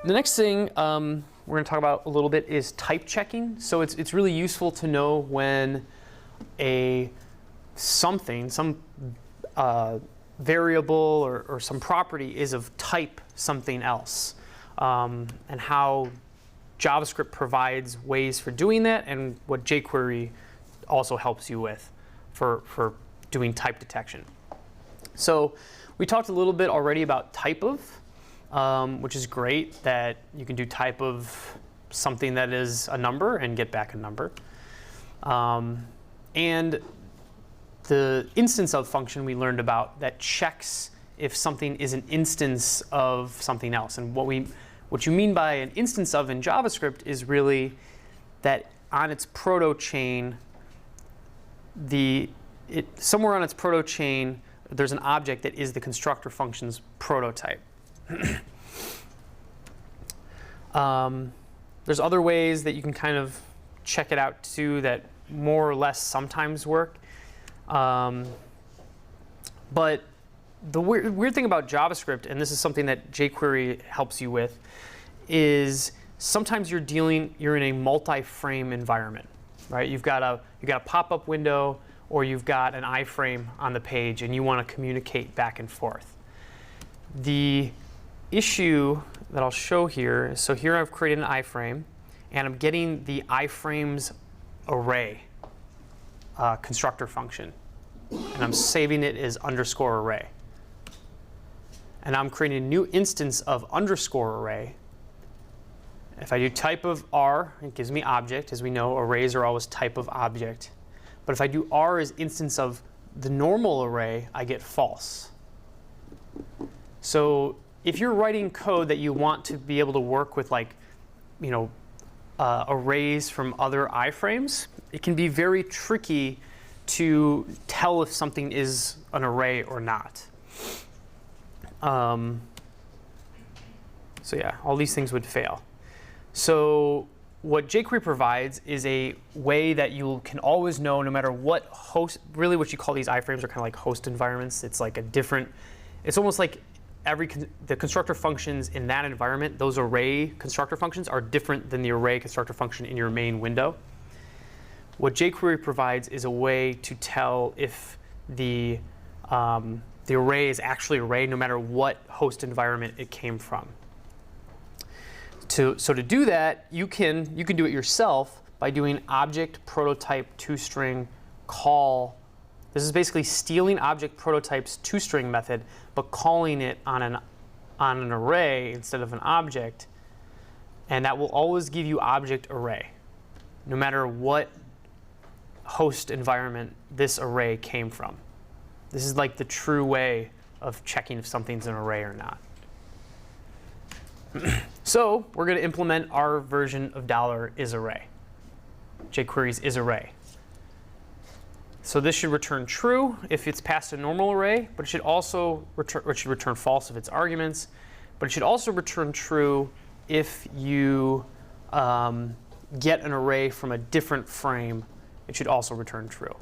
The next thing we're going to talk about a little bit is type checking. So it's really useful to know when some variable or some property is of type something else, and how JavaScript provides ways for doing that, and what jQuery also helps you with for doing type detection. So we talked a little bit already about type of, which is great that you can do type of something that is a number and get back a number. And the instance of function we learned about that checks if something is an instance of something else. And what you mean by an instance of in JavaScript is really that on its proto-chain, somewhere on its proto-chain, there's an object that is the constructor function's prototype. There's other ways that you can kind of check it out too that more or less sometimes work. But the weird thing about JavaScript, and this is something that jQuery helps you with, is sometimes you're in a multi-frame environment, right? You've got a pop-up window, or you've got an iframe on the page, and you want to communicate back and forth. The issue that I'll show here is, so here I've created an iframe, and I'm getting the iframe's array constructor function, and I'm saving it as underscore array. And I'm creating a new instance of underscore array. If I do type of R, it gives me object. As we know, arrays are always type of object. But if I do R as instance of the normal array, I get false. So if you're writing code that you want to be able to work with, like, arrays from other iframes, it can be very tricky to tell if something is an array or not. So yeah, all these things would fail. So what jQuery provides is a way that you can always know, no matter what host, really what you call these iframes are kind of like host environments. It's like it's almost like the constructor functions in that environment, those array constructor functions are different than the array constructor function in your main window. What jQuery provides is a way to tell if the array is actually an array, no matter what host environment it came from. So to do that, you can do it yourself by doing object prototype toString call. This is basically stealing object prototype's toString method, but calling it on an array instead of an object. And that will always give you object array, no matter what host environment this array came from. This is like the true way of checking if something's an array or not. So we're going to implement our version of $isArray, jQuery's isArray. So this should return true if it's passed a normal array, but it should also return false if it's arguments. But it should also return true if you get an array from a different frame. It should also return true.